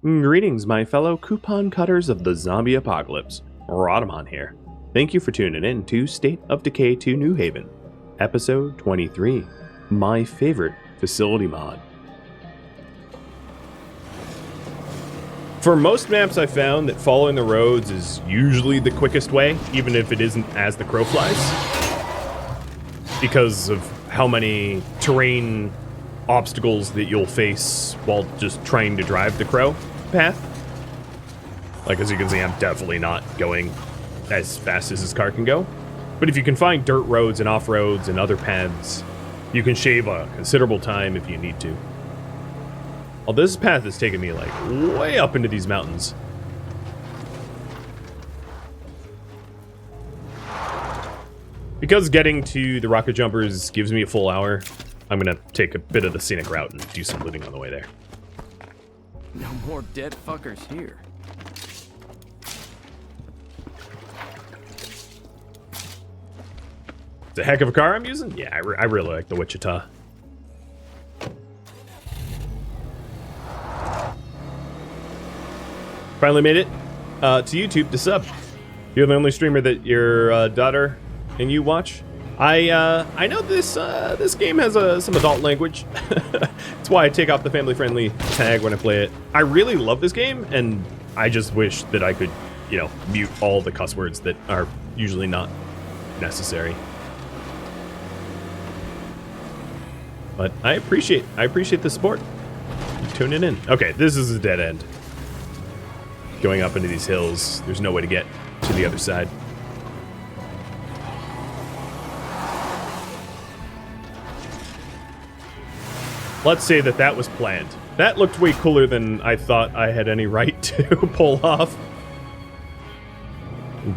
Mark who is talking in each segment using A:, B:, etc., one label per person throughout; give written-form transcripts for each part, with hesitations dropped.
A: Greetings, my fellow coupon cutters of the zombie apocalypse. Rodamon here. Thank you for tuning in to State of Decay 2 New Haven, Episode 23, my favorite facility mod. For most maps, I found that following the roads is usually the quickest way, even if it isn't as the crow flies, because of how many terrain obstacles that you'll face while just trying to drive the crow path. Like, as you can see, I'm definitely not going as fast as this car can go. But if you can find dirt roads and off-roads and other paths, you can shave a considerable time if you need to. Well, this path has taken me, like, way up into these mountains. Because getting to the rocket jumpers gives me a full hour, I'm gonna take a bit of the scenic route and do some looting on the way there.
B: No more dead fuckers here.
A: It's a heck of a car I'm using? Yeah, I really like the Wichita. Finally made it to YouTube to sub. You're the only streamer that your daughter and you watch. I know this game has some adult language. That's why I take off the family-friendly tag when I play it. I really love this game, and I just wish that I could, you know, mute all the cuss words that are usually not necessary. But I appreciate the support. Keep tuning in. Okay, this is a dead end. Going up into these hills, there's no way to get to the other side. Let's say that was planned. That looked way cooler than I thought I had any right to pull off.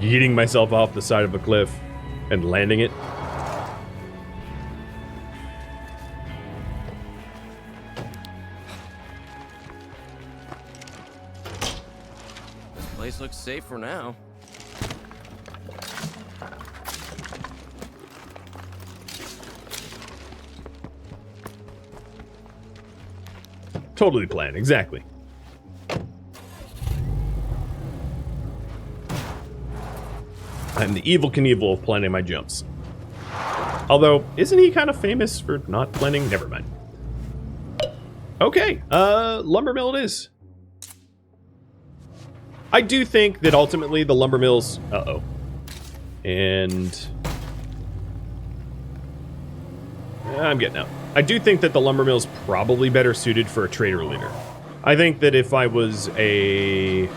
A: Yeeting myself off the side of a cliff and landing it.
B: This place looks safe for now.
A: Totally planned, exactly. I'm the Evil Knievel of planning my jumps. Although, isn't he kind of famous for not planning? Never mind. Okay, lumber mill it is. I do think that ultimately the lumber mills... Uh-oh. And... I'm getting out. I do think that the lumber mill is probably better suited for a trader leader. I think that if I was a...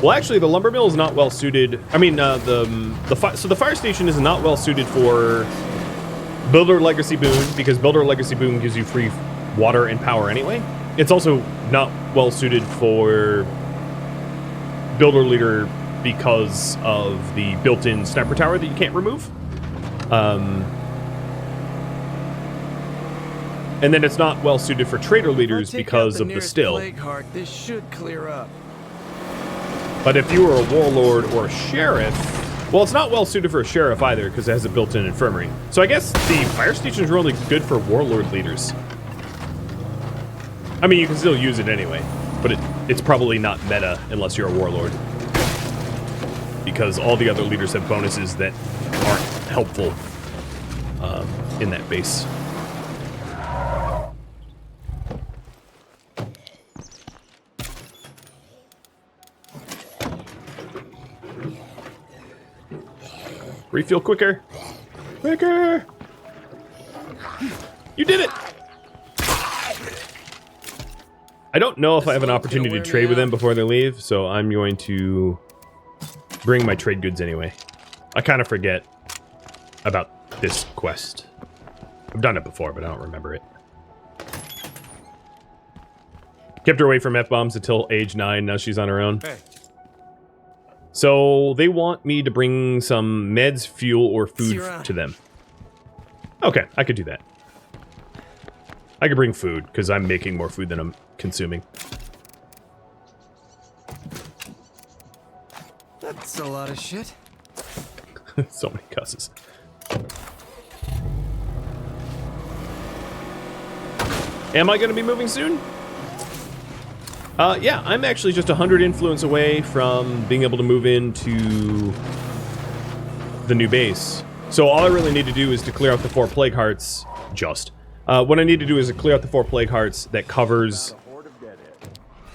A: Well, actually, the lumber mill is not well suited. I mean, so the fire station is not well suited for Builder Legacy Boon, because Builder Legacy Boon gives you free water and power anyway. It's also not well suited for Builder Leader because of the built-in sniper tower that you can't remove. And then it's not well suited for trader leaders because of the still.
B: This should clear up.
A: But if you were a warlord or a sheriff, well, it's not well suited for a sheriff either because it has a built-in infirmary. So I guess the fire station is really good for warlord leaders. I mean, you can still use it anyway, but it's probably not meta unless you're a warlord, because all the other leaders have bonuses that aren't helpful in that base. Refuel quicker. Quicker! You did it! I don't know if I have an opportunity to trade with them before they leave, so I'm going to bring my trade goods anyway. I kind of forget about this quest. I've done it before, but I don't remember it. Kept her away from F-bombs until age 9, now she's on her own.
B: Hey.
A: So they want me to bring some meds, fuel, or food to them. Okay, I could do that. I could bring food, because I'm making more food than I'm consuming.
B: That's a lot of shit.
A: So many cusses. Am I going to be moving soon? Yeah, I'm actually just 100 influence away from being able to move into the new base. So all I really need to do is to clear out the 4 plague hearts. What I need to do is to clear out the 4 plague hearts that covers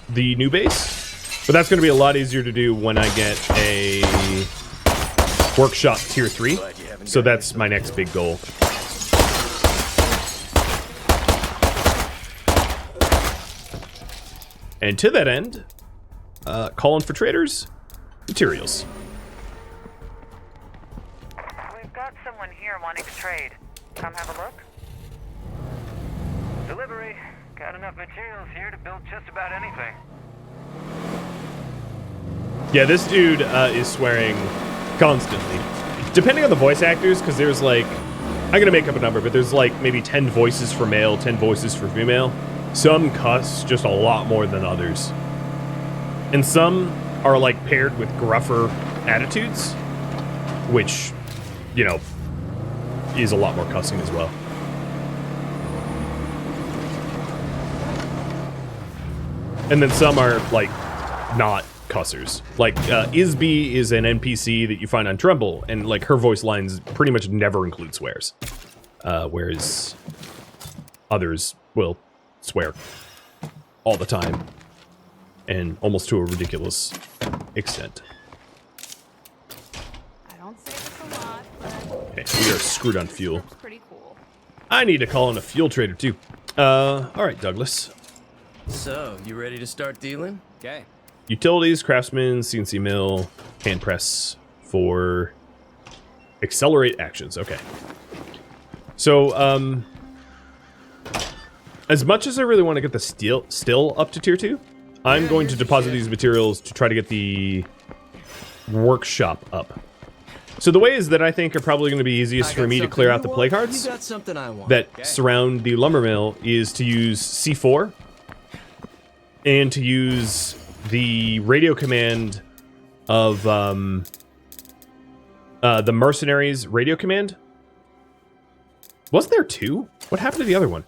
A: the new base. But that's going to be a lot easier to do when I get a workshop tier 3. So that's my next big goal. And to that end, calling for traders, materials.
C: We've got someone here wanting to trade. Come have a look. Delivery. Got enough materials here to build just about anything.
A: Yeah, this dude is swearing constantly. Depending on the voice actors, because there's like, I'm going to make up a number, but there's like maybe 10 voices for male, 10 voices for female. Some cuss just a lot more than others. And some are like paired with gruffer attitudes, which, you know, is a lot more cussing as well. And then some are like not cussers. Like Isby is an NPC that you find on Tremble, and like her voice lines pretty much never include swears. Whereas others will swear all the time, and almost to a ridiculous extent.
D: I don't say this a lot, but
A: Okay, we are screwed on fuel.
D: it's pretty cool.
A: I need to call in a fuel trader too. All right, Douglas.
B: So, you ready to start dealing? Okay.
A: Utilities, craftsman, CNC mill, hand press for accelerate actions. Okay. So, as much as I really want to get the still up to tier 2, I'm going to deposit these materials to try to get the workshop up. So the ways that I think are probably going to be easiest for me to clear out the plague hearts
B: You got something I want.
A: that surround the lumber mill is to use C4 and to use the radio command of the mercenaries radio command. Wasn't there 2? What happened to the other one?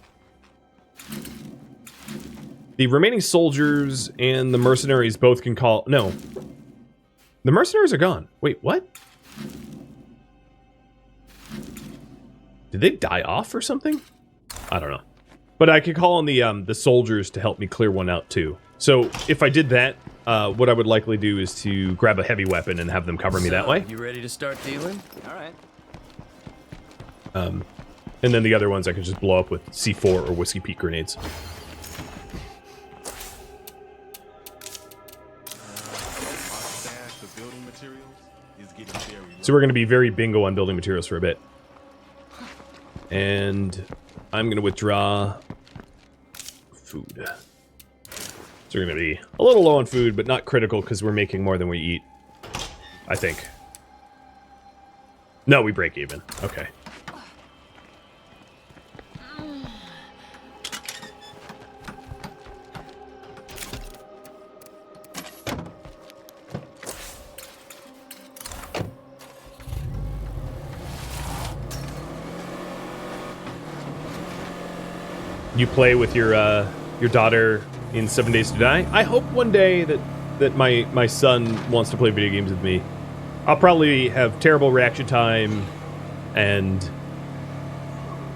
A: The remaining soldiers and the mercenaries both can call... No. The mercenaries are gone. Wait, what? Did they die off or something? I don't know. But I could call on the soldiers to help me clear one out too. So if I did that, what I would likely do is to grab a heavy weapon and have them cover me that way.
B: You ready to start dealing? All right.
A: And then the other ones I could just blow up with C4 or Whiskey Peak grenades. So we're going to be very bingo on building materials for a bit. And I'm going to withdraw food. So we're going to be a little low on food, but not critical because we're making more than we eat. I think. No, we break even. Okay. You play with your daughter in 7 Days to Die. I hope one day that my son wants to play video games with me. I'll probably have terrible reaction time and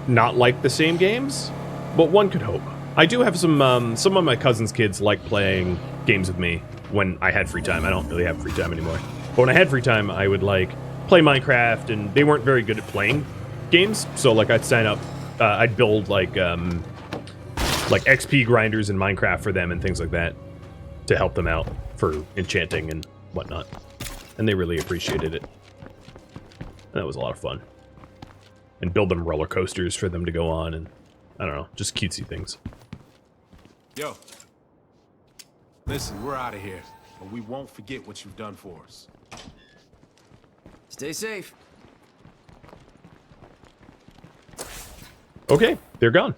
A: not like the same games, but one could hope. I do have some of my cousin's kids like playing games with me when I had free time. I don't really have free time anymore. But when I had free time, I would like play Minecraft, and they weren't very good at playing games, so like I'd sign up, I'd build like XP grinders in Minecraft for them and things like that to help them out for enchanting and whatnot. And they really appreciated it. And that was a lot of fun. And build them roller coasters for them to go on, and I don't know, just cutesy things.
E: Yo, listen, we're out of here, and we won't forget what you've done for us.
B: Stay safe.
A: Okay, they're gone.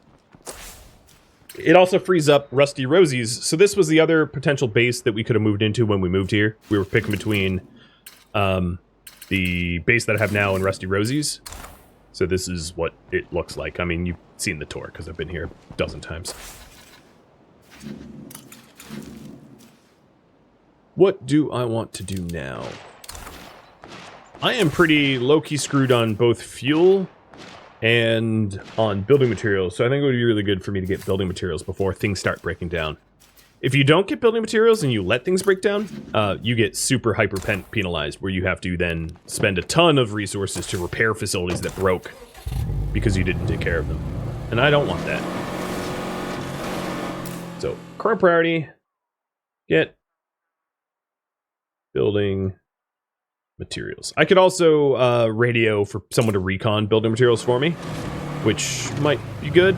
A: It also frees up Rusty Rosie's. So this was the other potential base that we could have moved into when we moved here. We were picking between the base that I have now and Rusty Rosie's. So this is what it looks like. I mean, you've seen the tour because I've been here a dozen times. What do I want to do now? I am pretty low-key screwed on both fuel and on building materials, so I think it would be really good for me to get building materials before things start breaking down. If you don't get building materials and you let things break down, you get super penalized, where you have to then spend a ton of resources to repair facilities that broke because you didn't take care of them. And I don't want that. So, current priority, get building materials. I could also radio for someone to recon building materials for me, which might be good.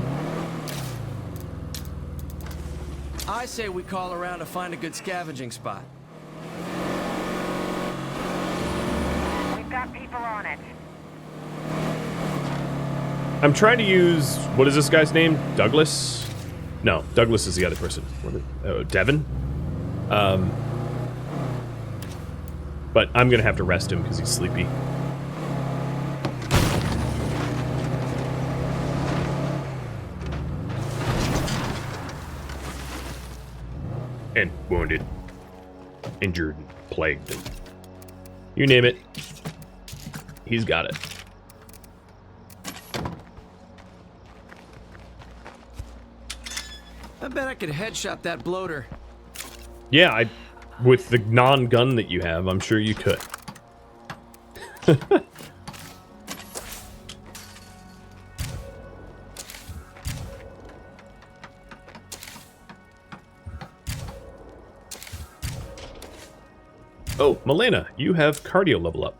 B: I say we call around to find a good scavenging spot.
C: We've got people on it.
A: I'm trying to use, what is this guy's name? Douglas? No, Douglas is the other person. Devin? But I'm gonna have to rest him because he's sleepy. And wounded, injured, plagued, you name it, he's got it.
B: I bet I could headshot that bloater.
A: Yeah, with the non-gun that you have, I'm sure you could. Oh, Milena, you have cardio level up.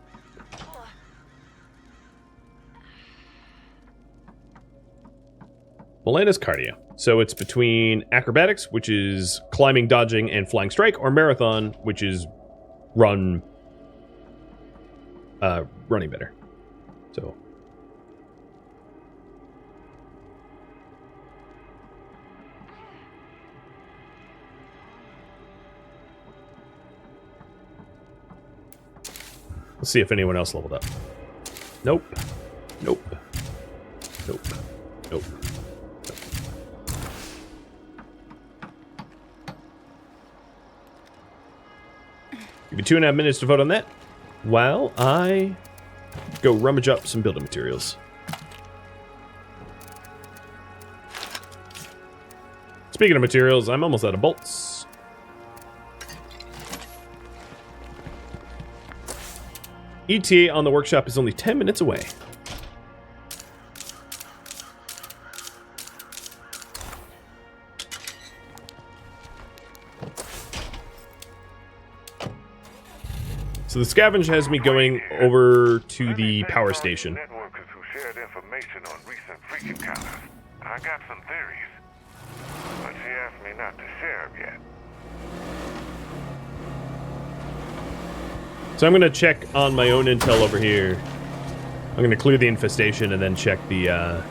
A: Milena's cardio. So it's between acrobatics, which is climbing, dodging, and flying strike, or marathon, which is running better. So let's see if anyone else leveled up. Nope. Nope. Nope. Nope. Give you 2.5 minutes to vote on that, while I go rummage up some building materials. Speaking of materials, I'm almost out of bolts. ETA on the workshop is only 10 minutes away. So the scavenge has me going over to the power station.
F: Networkers who shared information on recent freak encounters. I got some theories, but she asked me not to share them yet.
A: So I'm going to check on my own intel over here. I'm going to clear the infestation and then check the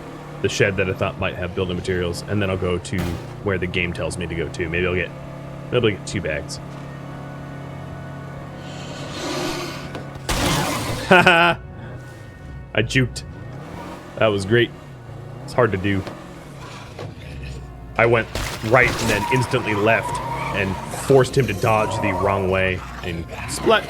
A: shed that I thought might have building materials, and then I'll go to where the game tells me to go to. Maybe I'll get 2 bags. Haha! I juked. That was great. It's hard to do. I went right and then instantly left and forced him to dodge the wrong way and splat.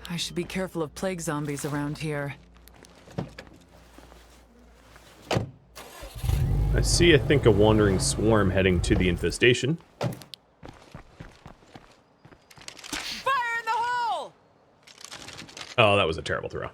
G: I should be careful of plague zombies around here.
A: I see, I think, a wandering swarm heading to the infestation.
G: Fire in the hole!
A: Oh, that was a terrible throw.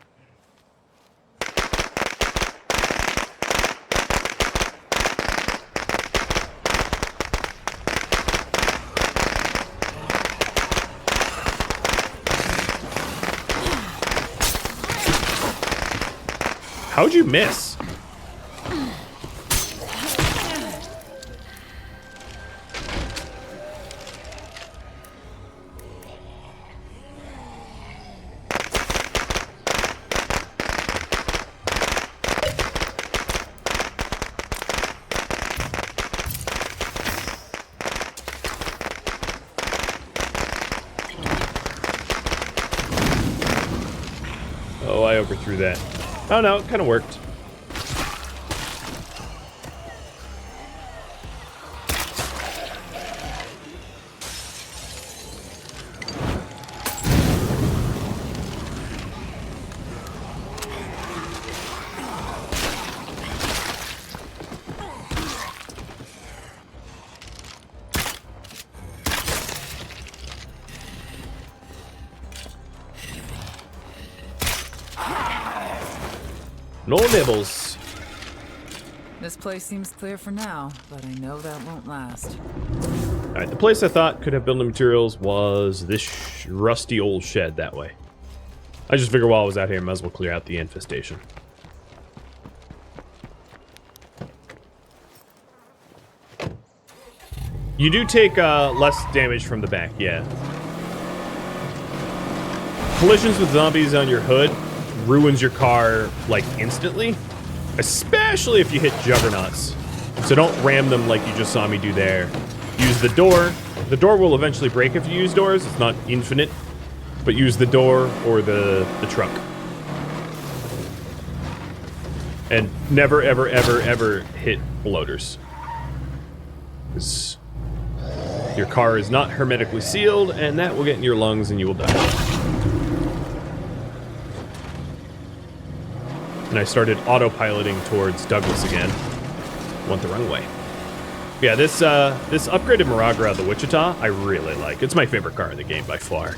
A: How'd you miss? Oh, I overthrew that. Oh no, it kind of worked. No nibbles.
G: This place seems clear for now, but I know that won't last.
A: Alright, the place I thought could have building materials was this rusty old shed that way. I just figured while I was out here, I might as well clear out the infestation. You do take less damage from the back, yeah. Collisions with zombies on your hood ruins your car, like, instantly. Especially if you hit juggernauts. So don't ram them like you just saw me do there. Use the door. The door will eventually break if you use doors. It's not infinite. But use the door or the truck. And never, ever, ever, ever hit bloaters. Because your car is not hermetically sealed, and that will get in your lungs and you will die. And I started autopiloting towards Douglas again. Went the wrong way. Yeah, this upgraded Maragra, the Wichita, I really like. It's my favorite car in the game by far.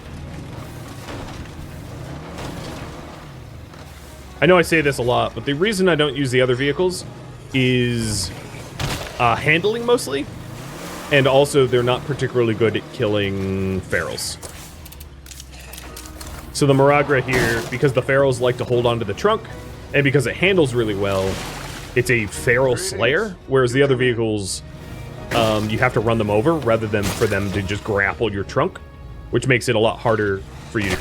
A: I know I say this a lot, but the reason I don't use the other vehicles is handling mostly, and also they're not particularly good at killing ferals. So the Maragra here, because the ferals like to hold onto the trunk, and because it handles really well, it's a feral slayer, whereas the other vehicles, you have to run them over rather than for them to just grapple your trunk, which makes it a lot harder for you to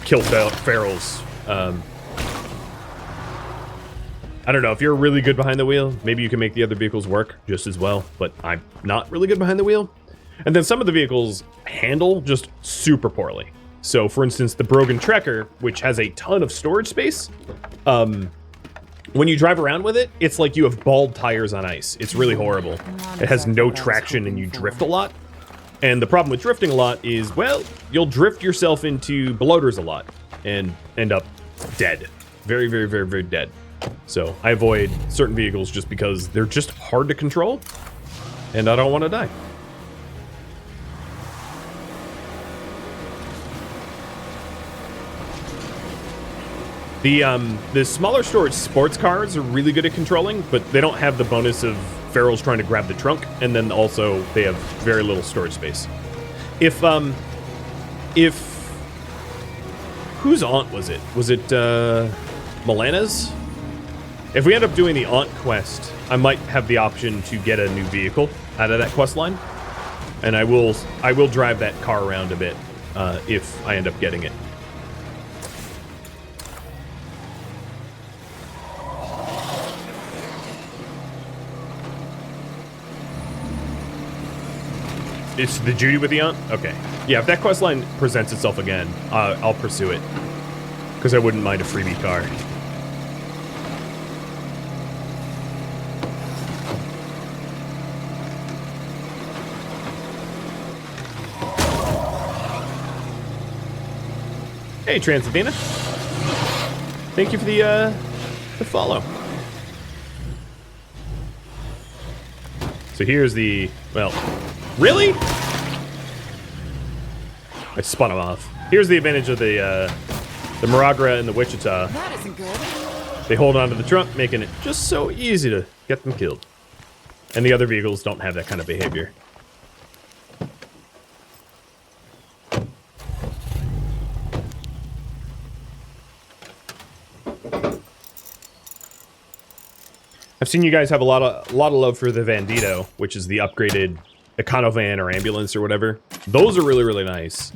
A: kill ferals. I don't know, if you're really good behind the wheel, maybe you can make the other vehicles work just as well, but I'm not really good behind the wheel. And then some of the vehicles handle just super poorly. So, for instance, the Brogan Trekker, which has a ton of storage space, when you drive around with it, it's like you have bald tires on ice. It's really horrible. It has no traction and you drift a lot. And the problem with drifting a lot is, well, you'll drift yourself into bloaters a lot and end up dead. Very, very, very, very dead. So I avoid certain vehicles just because they're just hard to control and I don't want to die. The smaller storage sports cars are really good at controlling, but they don't have the bonus of ferals trying to grab the trunk, and then also they have very little storage space. If whose aunt was it? Was it Milana's? If we end up doing the aunt quest, I might have the option to get a new vehicle out of that quest line, and I will drive that car around a bit if I end up getting it. It's the Judy with the aunt? Okay. Yeah, if that quest line presents itself again, I'll pursue it. Because I wouldn't mind a freebie car. Hey, Transavina. Thank you for the follow. So here's the, well, really? I spun him off. Here's the advantage of the Maragra and the Wichita.
G: That isn't good.
A: They hold onto the trunk, making it just so easy to get them killed. And the other vehicles don't have that kind of behavior. I've seen you guys have a lot of love for the Vandito, which is the upgraded Econovan or ambulance or whatever. Those are really, really nice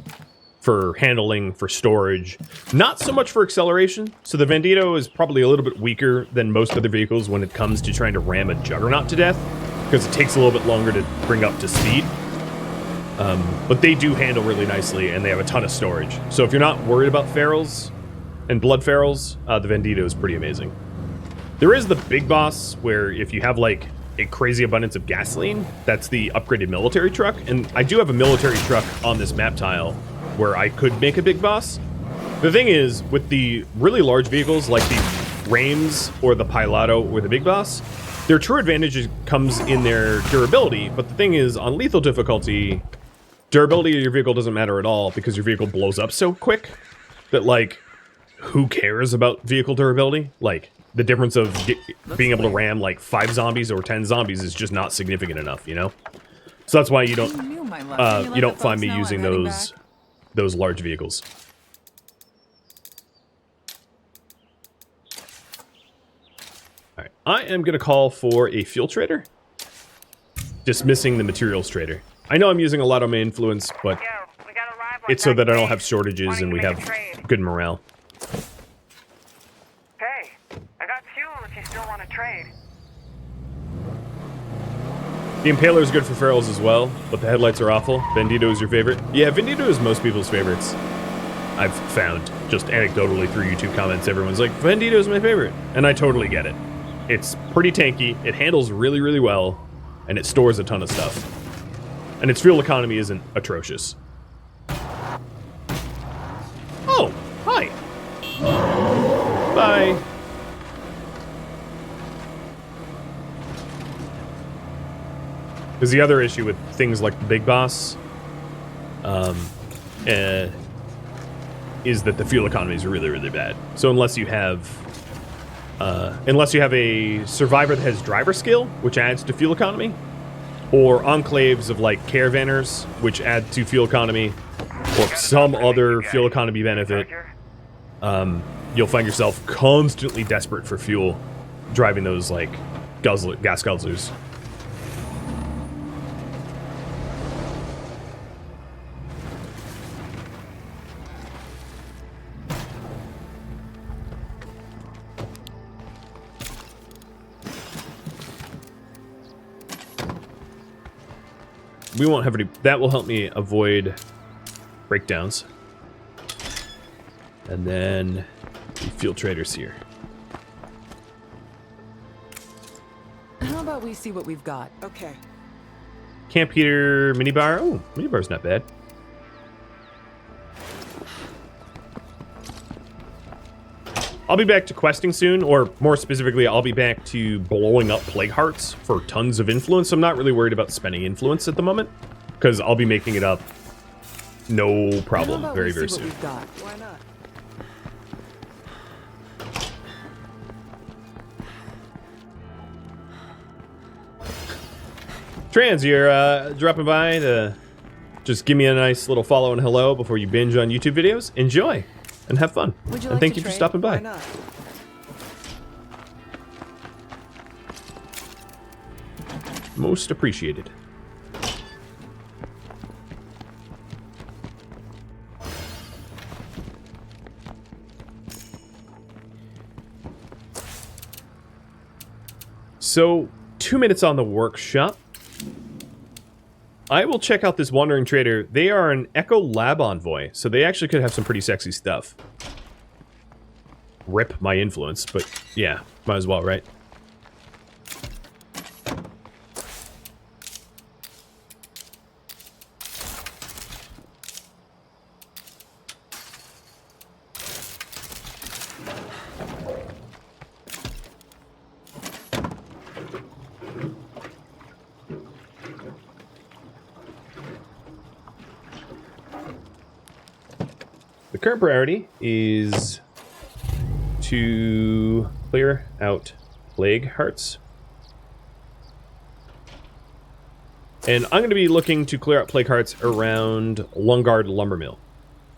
A: for handling, for storage. Not so much for acceleration. So the Vandito is probably a little bit weaker than most other vehicles when it comes to trying to ram a Juggernaut to death, because it takes a little bit longer to bring up to speed. But they do handle really nicely, and they have a ton of storage. So if you're not worried about ferals, and blood ferals, the Vendito is pretty amazing. There is the big boss where if you have like a crazy abundance of gasoline, that's the upgraded military truck. And I do have a military truck on this map tile where I could make a big boss. The thing is, with the really large vehicles like the Reims or the Pilato or the big boss, their true advantage comes in their durability. But the thing is, on lethal difficulty, durability of your vehicle doesn't matter at all because your vehicle blows up so quick that, like, who cares about vehicle durability? Like, the difference of being able to ram, like, 5 zombies or 10 zombies is just not significant enough, you know? So that's why you don't find me using those large vehicles. All right, I am going to call for a fuel trader. Dismissing the materials trader. I know I'm using a lot of my influence, but
C: Yo, we got a live one
A: it's so that I don't
C: backstage.
A: have shortages
C: Wanting
A: and
C: to
A: we
C: make
A: have
C: a trade.
A: good morale.
C: Hey, I got fuel if you still want to trade.
A: The Impaler is good for ferals as well, but the headlights are awful. Vendito is your favorite? Yeah, Vendito is most people's favorites. I've found, just anecdotally through YouTube comments, everyone's like, Vendito is my favorite. And I totally get it. It's pretty tanky, it handles really, really well, and it stores a ton of stuff. And its fuel economy isn't atrocious. Oh, hi. Bye. Because the other issue with things like the Big Boss is that the fuel economy is really, really bad. So unless you have a survivor that has driver skill, which adds to fuel economy, or enclaves of like caravanners, which add to fuel economy, or some other fuel economy benefit, you'll find yourself constantly desperate for fuel, driving those like gas guzzlers. We won't have any. That will help me avoid breakdowns. And then the fuel traders here.
G: How about we see what we've got?
H: Okay.
A: Camp heater minibar. Oh, minibar's not bad. I'll be back to questing soon, or more specifically, I'll be back to blowing up plague hearts for tons of influence. I'm not really worried about spending influence at the moment, because I'll be making it up no problem very, very soon.
H: Why not?
A: Trans, you're dropping by to just give me a nice little follow and hello before you binge on YouTube videos. Enjoy and have fun.
G: Would you
A: and
G: like
A: thank
G: to
A: you for
G: trade?
A: stopping by.
H: Why not?
A: Most appreciated. So, 2 minutes on the workshop. I will check out this Wandering Trader. They are an Echo Lab Envoy, so they actually could have some pretty sexy stuff. Rip my influence, but yeah, might as well, right? The current priority is to clear out plague hearts. And I'm going to be looking to clear out plague hearts around Lungard Lumber Mill.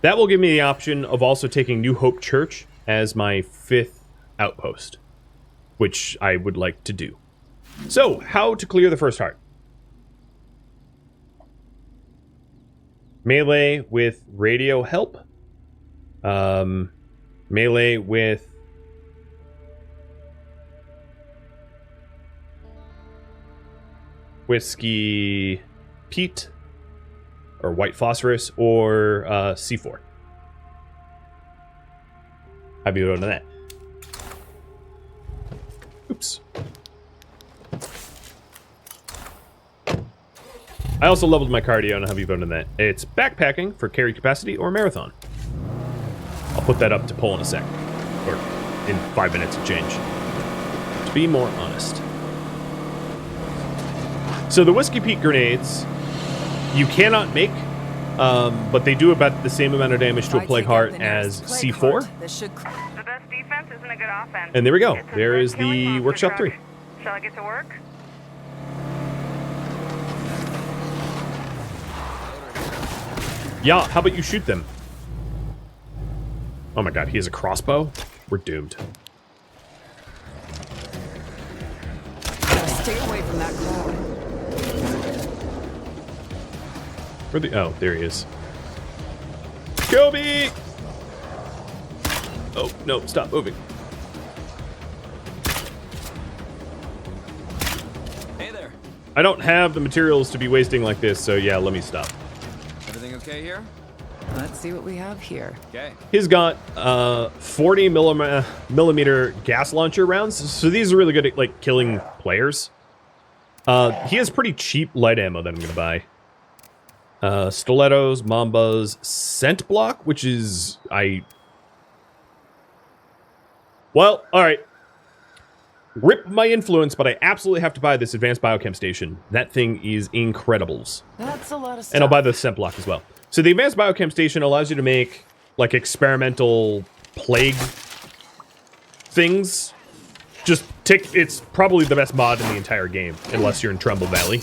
A: That will give me the option of also taking New Hope Church as my 5th outpost, which I would like to do. So, how to clear the first heart? Melee with radio help. Melee with Whiskey Pete, or White Phosphorus, or C4. Have you done that? Oops. I also leveled my cardio and have you done that. It's backpacking for carry capacity or marathon. I'll put that up to poll in a sec. Or in 5 minutes of change. To be more honest. So the Whiskey Peak grenades, you cannot make, but they do about the same amount of damage to a Plague Heart as C4.
C: The best defense isn't a good offense.
A: And there we go.
C: It's a
A: There is
C: killing
A: the
C: monster
A: Workshop
C: truck.
A: 3.
C: Shall I get to work?
A: Yeah, how about you shoot them? Oh my god, he has a crossbow? We're doomed.
G: Stay away from that crowd.
A: Where the... Oh, there he is. Kill me! Oh, no, stop moving.
B: Hey there.
A: I don't have the materials to be wasting like this, so yeah, let me stop.
B: Everything okay here?
G: Let's see what we have here.
B: Okay.
A: He's got 40 millimeter gas launcher rounds, so these are really good at like killing players. He has pretty cheap light ammo that I'm gonna buy. Stilettos, Mambas, scent block, which is well, all right. Rip my influence, but I absolutely have to buy this advanced biochem station. That thing is incredibles.
G: That's a lot of stuff.
A: And I'll buy the scent block as well. So the advanced biochem station allows you to make like experimental plague things. It's probably the best mod in the entire game, unless you're in Trumbull Valley.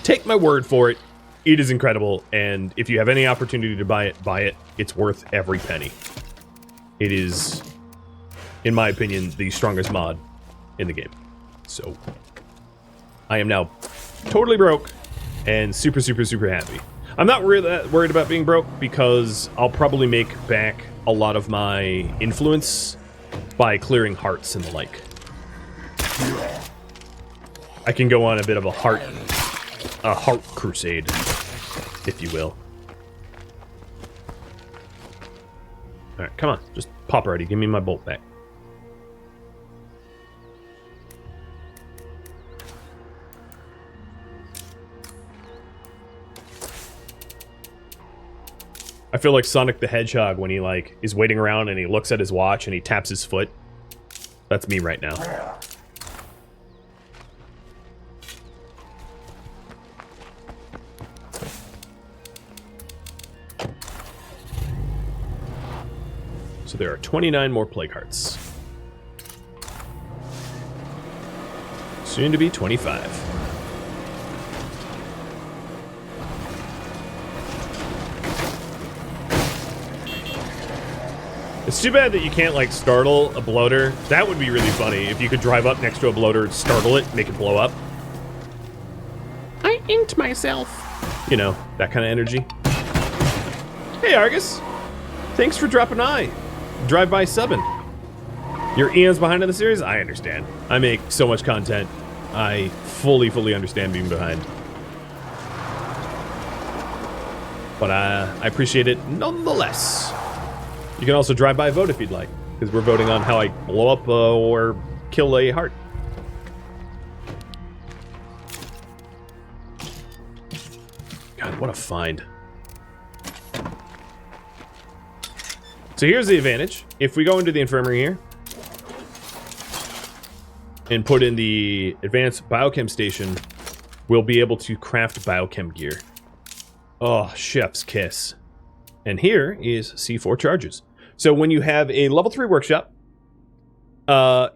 A: Take my word for it. It is incredible, and if you have any opportunity to buy it. It's worth every penny. It is, in my opinion, the strongest mod in the game. So I am now totally broke and super, super, super happy. I'm not really worried about being broke because I'll probably make back a lot of my influence by clearing hearts and the like. I can go on a bit of a heart crusade, if you will. All right, come on, just pop already. Give me my bolt back. I feel like Sonic the Hedgehog when he like is waiting around and he looks at his watch and he taps his foot. That's me right now. So there are 29 more plague hearts. Soon to be 25. It's too bad that you can't, like, startle a bloater. That would be really funny if you could drive up next to a bloater, startle it, make it blow up. I inked myself. You know, that kind of energy. Hey, Argus. Thanks for dropping by. Drive by subbing. Your eons behind in the series? I understand. I make so much content. I fully understand being behind. But I appreciate it nonetheless. You can also drive by vote if you'd like, because we're voting on how I blow up or kill a heart. God, what a find. So here's the advantage. If we go into the infirmary here and put in the advanced biochem station, we'll be able to craft biochem gear. Oh, chef's kiss. And here is C4 charges. So when you have a level 3 workshop,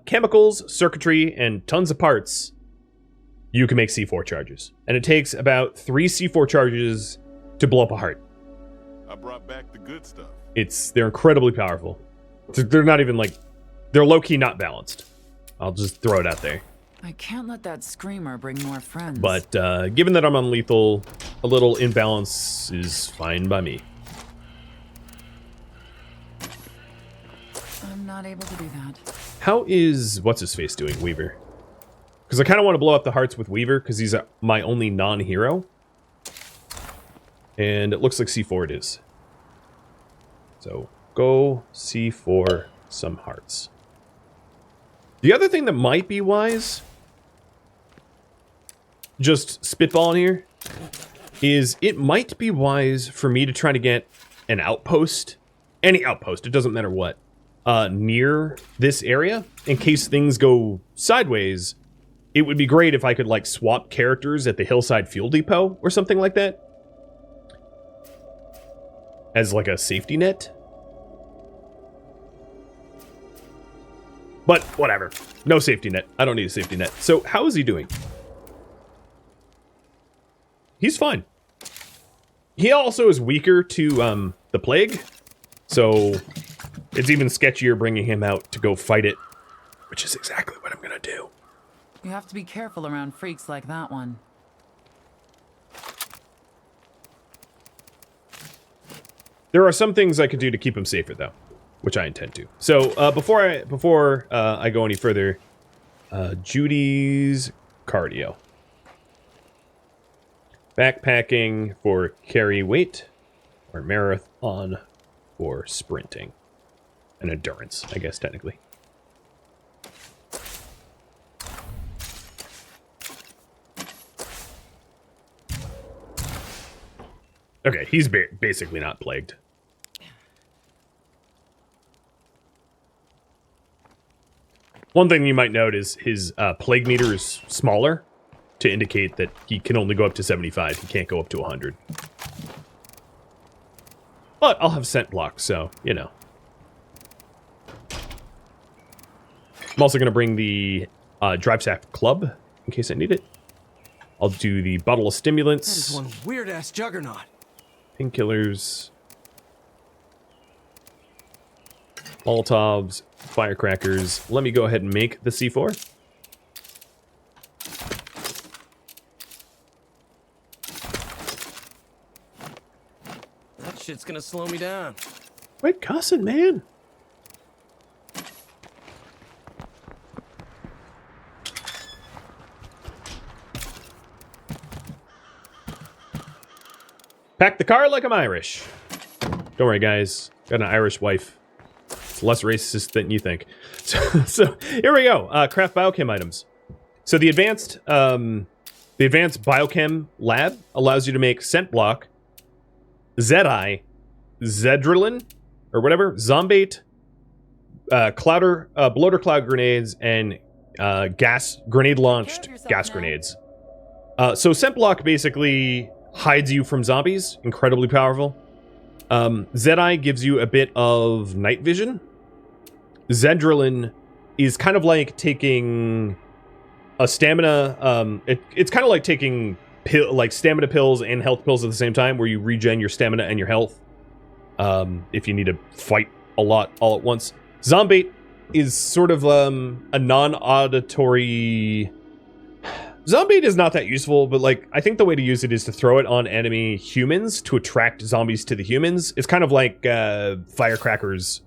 A: chemicals, circuitry, and tons of parts, you can make C4 charges. And it takes about 3 C4 charges to blow up a heart.
E: I brought back the good stuff.
A: They're incredibly powerful. They're not even like, they're low-key not balanced. I'll just throw it out there.
G: I can't let that screamer bring more friends.
A: But given that I'm on lethal, a little imbalance is fine by me.
G: I'm not able to do that.
A: How is what's-his-face doing, Weaver? Because I kind of want to blow up the hearts with Weaver, because he's my only non-hero. And it looks like C4 it is. So, go C4 some hearts. The other thing that might be wise, just spitballing here, is it might be wise for me to try to get an outpost, any outpost, it doesn't matter what, near this area in case things go sideways. It would be great if I could, like, swap characters at the Hillside Fuel Depot or something like that. As, like, a safety net. But, whatever. No safety net. I don't need a safety net. So, how is he doing? He's fine. He also is weaker to, the plague. So, it's even sketchier bringing him out to go fight it. Which is exactly what I'm gonna do.
G: You have to be careful around freaks like that one.
A: There are some things I could do to keep him safer, though, which I intend to. So before I go any further, Judy's cardio, backpacking for carry weight, or marathon for sprinting, and endurance, I guess technically. Okay, he's basically not plagued. One thing you might note is his plague meter is smaller to indicate that he can only go up to 75. He can't go up to 100. But I'll have scent block, so, you know. I'm also going to bring the Drive Sack Club in case I need it. I'll do the bottle of stimulants.
B: That is one weird-ass juggernaut.
A: Painkillers, Molotovs, firecrackers. Let me go ahead and make the C4.
B: That shit's gonna slow me down.
A: Quit cussing, man. Pack the car like I'm Irish. Don't worry, guys. Got an Irish wife. It's less racist than you think. So here we go. Craft biochem items. So the advanced biochem lab allows you to make scent block, Zedi, Zedrelin, or whatever, Zombate, bloater cloud grenades, and gas grenade launched gas grenades. So scent block basically hides you from zombies. Incredibly powerful. Zedi gives you a bit of night vision. Zedrelin is kind of like taking a stamina. It's kind of like taking stamina pills and health pills at the same time, where you regen your stamina and your health if you need to fight a lot all at once. Zombate is sort of a non-auditory. Zombate is not that useful, but like I think the way to use it is to throw it on enemy humans to attract zombies to the humans. It's kind of like firecrackers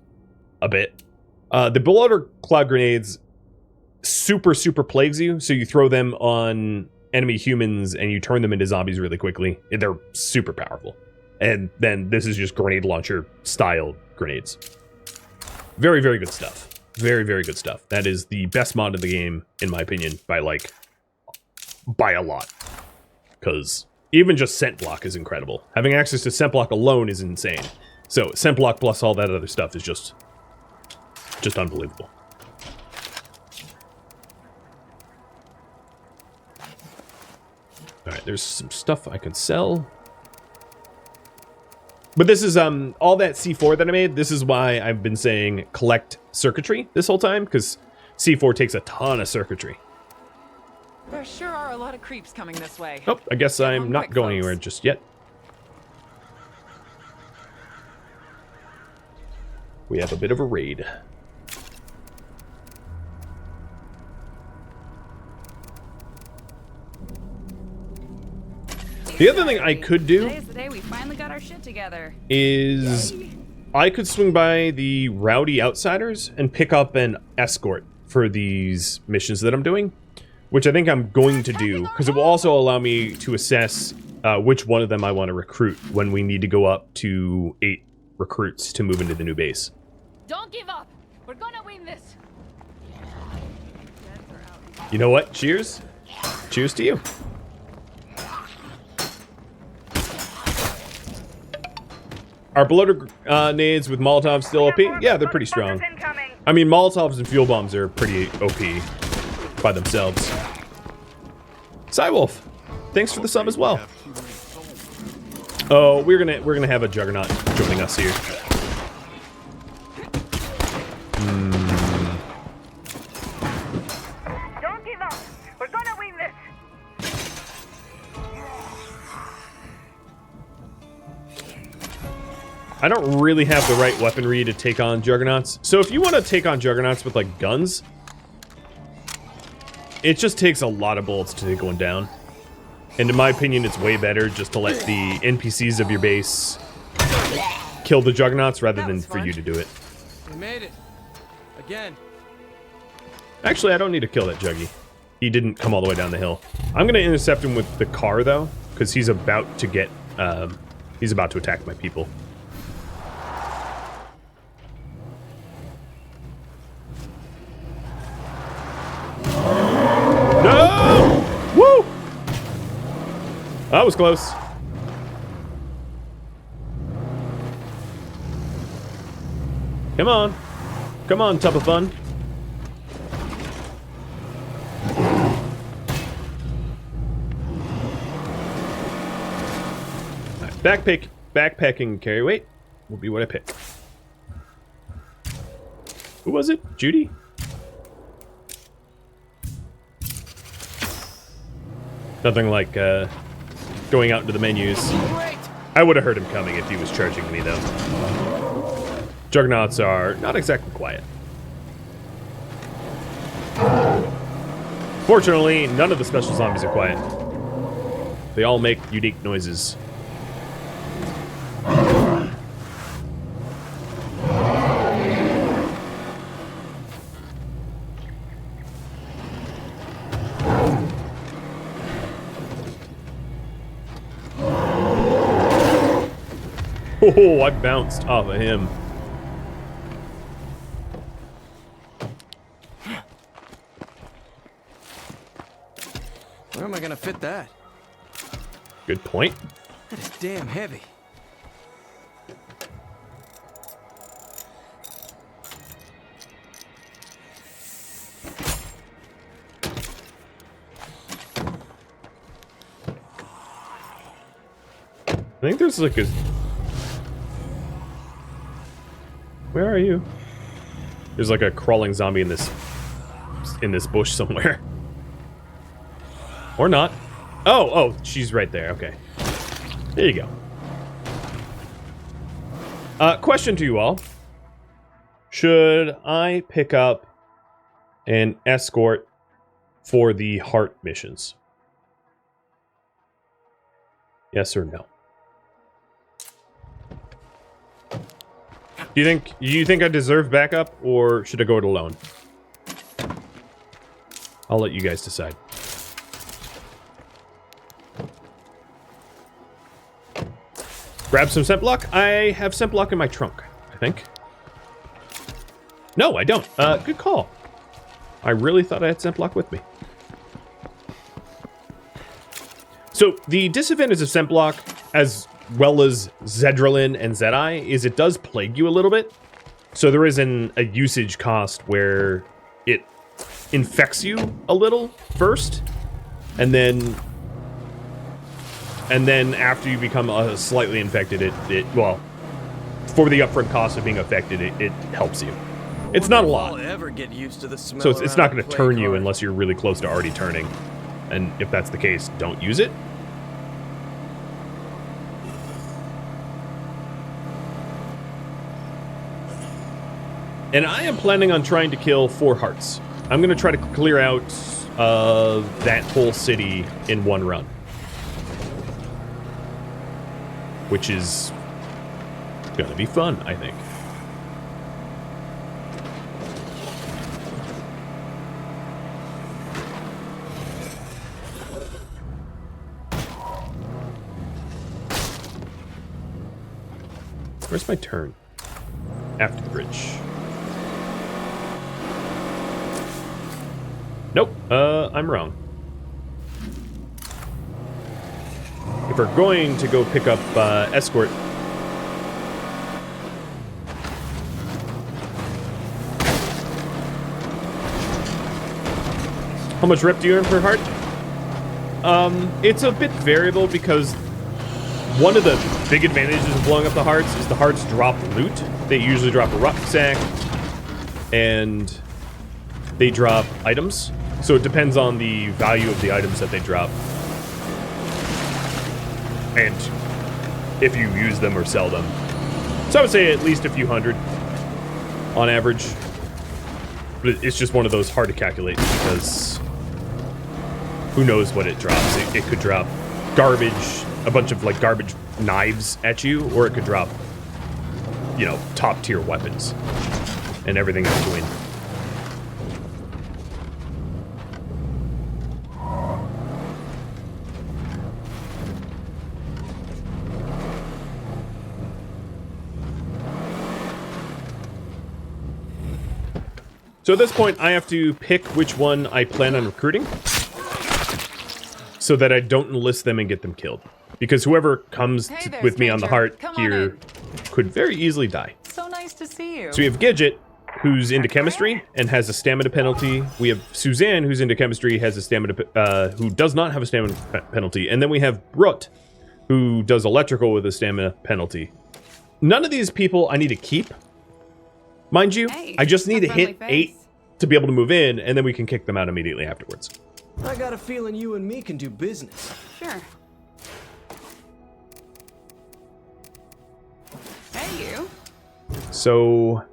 A: a bit. The bloater cloud grenades super plagues you, so you throw them on enemy humans and you turn them into zombies really quickly. They're super powerful. And then this is just grenade launcher style grenades. Very good stuff. Very good stuff. That is the best mod in the game, in my opinion, by a lot. Because even just scent block is incredible. Having access to scent block alone is insane. So scent block plus all that other stuff is just unbelievable. Alright, there's some stuff I can sell. But this is all that C4 that I made. This is why I've been saying collect circuitry this whole time, because C4 takes a ton of circuitry.
D: There sure are a lot of creeps coming this way.
A: Oh, I guess I'm not going anywhere just yet. We have a bit of a raid. The other thing I could do
D: Today's the day we finally got our shit together.
A: is I could swing by the Rowdy Outsiders and pick up an escort for these missions that I'm doing, which I think I'm going to do, because it will also allow me to assess which one of them I want to recruit when we need to go up to 8 recruits to move into the new base.
D: Don't give up.
H: We're gonna win this.
A: You know what? Cheers. Cheers to you. Are bloater nades with Molotovs still OP? Yeah, they're pretty strong. I mean, Molotovs and fuel bombs are pretty OP by themselves. Cywolf, thanks for the sub as well. Oh, we're gonna have a Juggernaut joining us here.
C: Don't give up. We're gonna win this.
A: I don't really have the right weaponry to take on Juggernauts. So if you want to take on Juggernauts with, like, guns, it just takes a lot of bullets to take one down. And in my opinion, it's way better just to let the NPCs of your base kill the Juggernauts rather than for you to do it.
B: We made it. Again.
A: Actually, I don't need to kill that Juggy. He didn't come all the way down the hill. I'm going to intercept him with the car, though, because he's about to get... he's about to attack my people. No! Woo! That was close. Come on. Come on, Tub of Fun. Right, backpacking carry weight will be what I pick. Who was it? Judy? Nothing like going out into the menus. I would have heard him coming if he was charging me, though. Juggernauts are not exactly quiet. Fortunately, none of the special zombies are quiet. They all make unique noises. Oh, I bounced off of him.
B: Where am I gonna fit that?
A: Good point.
B: That is damn heavy.
A: I think there's like a... Where are you? There's like a crawling zombie in this bush somewhere. Or not. Oh, she's right there. Okay. There you go. Question to you all. Should I pick up an escort for the heart missions? Yes or no? Do you think I deserve backup, or should I go it alone? I'll let you guys decide. Grab some scent block. I have scent block in my trunk, I think. No, I don't. Good call. I really thought I had scent block with me. So the disadvantage of scent block, as well as Zedralin and Zedai, is it does plague you a little bit. So there is a usage cost where it infects you a little first, and then after you become slightly infected, well, for the upfront cost of being affected, it helps you. It's not a lot.
B: I'll ever get used to the smell.
A: So it's not going to turn you
B: hard.
A: unless you're really close to already turning. And if that's the case, don't use it. And I am planning on trying to kill 4 hearts. I'm going to try to clear out that whole city in one run. Which is going to be fun, I think. Where's my turn? After the bridge. Nope, I'm wrong. If we're going to go pick up escort, how much rep do you earn per heart? It's a bit variable because one of the big advantages of blowing up the hearts is the hearts drop loot. They usually drop a rucksack, and they drop items. So it depends on the value of the items that they drop. And if you use them or sell them. So I would say at least a few hundred on average. But it's just one of those hard to calculate because who knows what it drops. It could drop garbage, a bunch of like garbage knives at you, or it could drop, you know, top tier weapons and everything in between. So at this point, I have to pick which one I plan on recruiting so that I don't enlist them and get them killed. Because whoever comes
D: Hey there,
A: with me on the
D: stranger.
A: heart
D: Come on
A: here
D: in.
A: could very easily die.
D: So nice to see you.
A: So we have Gidget, who's into chemistry and has a stamina penalty. We have Suzanne, who's into chemistry, has a stamina, who does not have a stamina penalty. And then we have Brut, who does electrical with a stamina penalty. None of these people I need to keep. Mind you,
D: Hey,
A: I just need
D: a
A: to hit
D: friendly face.
A: 8 to be able to move in, and then we can kick them out immediately afterwards.
B: I got a feeling you and me can do business.
D: Sure. Hey, you.
A: So,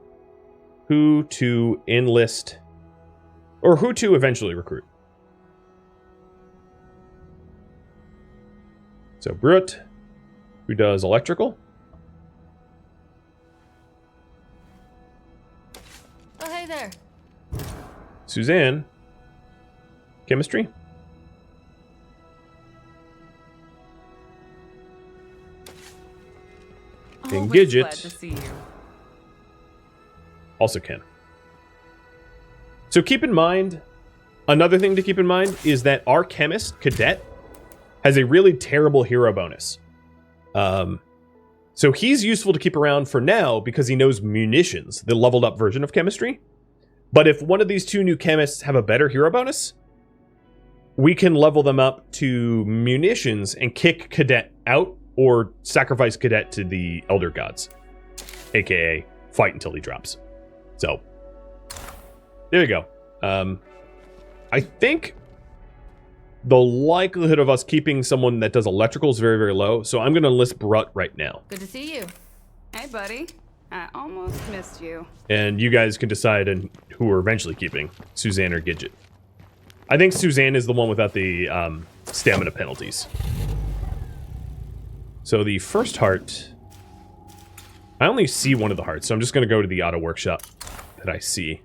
A: who to enlist, or who to eventually recruit? So, Brut, who does electrical.
H: Oh, hey there.
A: Suzanne, chemistry. And
D: Always
A: Gidget
D: glad to see you.
A: also can. So keep in mind, another thing to keep in mind is that our chemist, Cadet, has a really terrible hero bonus. So he's useful to keep around for now because he knows munitions, the leveled up version of chemistry. But if one of these two new chemists have a better hero bonus, we can level them up to munitions and kick Cadet out or sacrifice Cadet to the Elder Gods, aka fight until he drops. So, there you go. I think the likelihood of us keeping someone that does electrical is very, very low, so I'm going to enlist Brut right now.
H: Good to see you.
C: Hey, buddy. I almost missed you.
A: And you guys can decide on who we're eventually keeping, Suzanne or Gidget. I think Suzanne is the one without the stamina penalties. So the first heart, I only see one of the hearts, so I'm just going to go to the auto workshop that I see.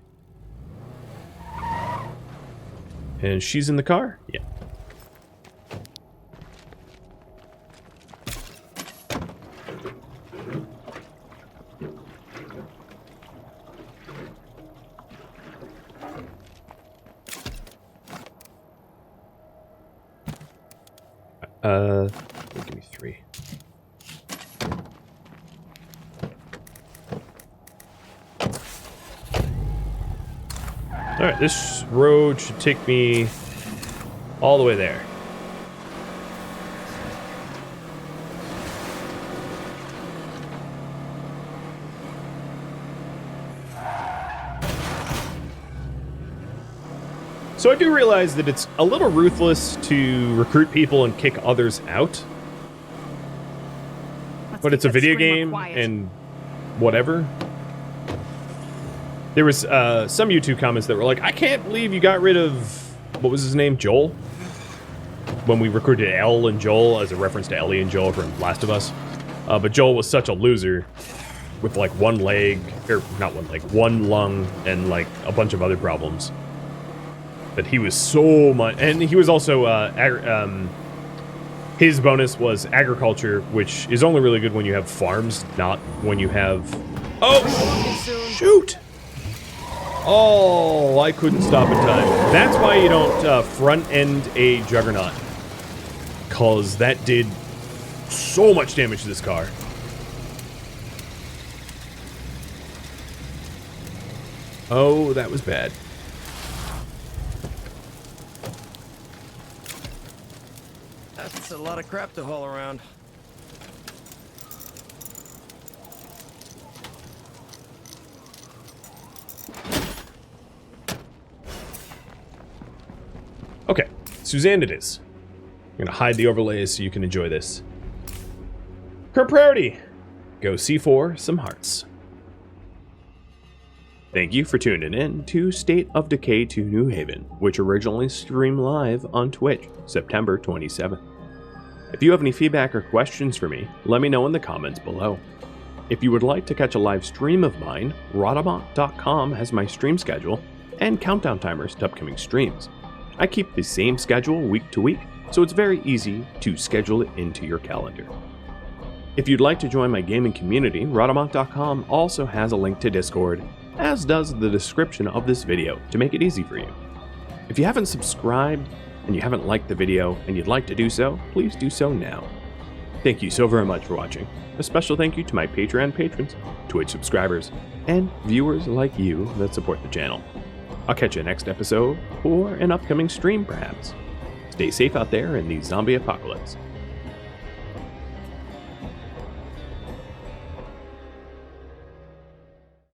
A: And she's in the car? Yeah. Give me 3. Alright, this road should take me all the way there. So I do realize that it's a little ruthless to recruit people and kick others out. But it's a video game and whatever. There was some YouTube comments that were like, I can't believe you got rid of, what was his name, Joel? When we recruited Elle and Joel as a reference to Ellie and Joel from Last of Us. But Joel was such a loser with like one leg, or not one leg, one lung and like a bunch of other problems. That he was so much, and he was also, his bonus was agriculture, which is only really good when you have farms, not when you have, oh, shoot! Oh, I couldn't stop in time. That's why you don't front end a Juggernaut. Because that did so much damage to this car. Oh, that was bad.
B: That's a lot of crap to haul around.
A: Okay, Suzanne it is. I'm gonna hide the overlays so you can enjoy this. Her priority. Go C4 some hearts. Thank you for tuning in to State of Decay 2 New Haven, which originally streamed live on Twitch, September 27th. If you have any feedback or questions for me, let me know in the comments below. If you would like to catch a live stream of mine, Rodamont.com has my stream schedule and countdown timers to upcoming streams. I keep the same schedule week to week, so it's very easy to schedule it into your calendar. If you'd like to join my gaming community, Rodamont.com also has a link to Discord, as does the description of this video to make it easy for you. If you haven't subscribed and you haven't liked the video and you'd like to do so, please do so now. Thank you so very much for watching. A special thank you to my Patreon patrons, Twitch subscribers, and viewers like you that support the channel. I'll catch you next episode or an upcoming stream perhaps. Stay safe out there in the zombie apocalypse.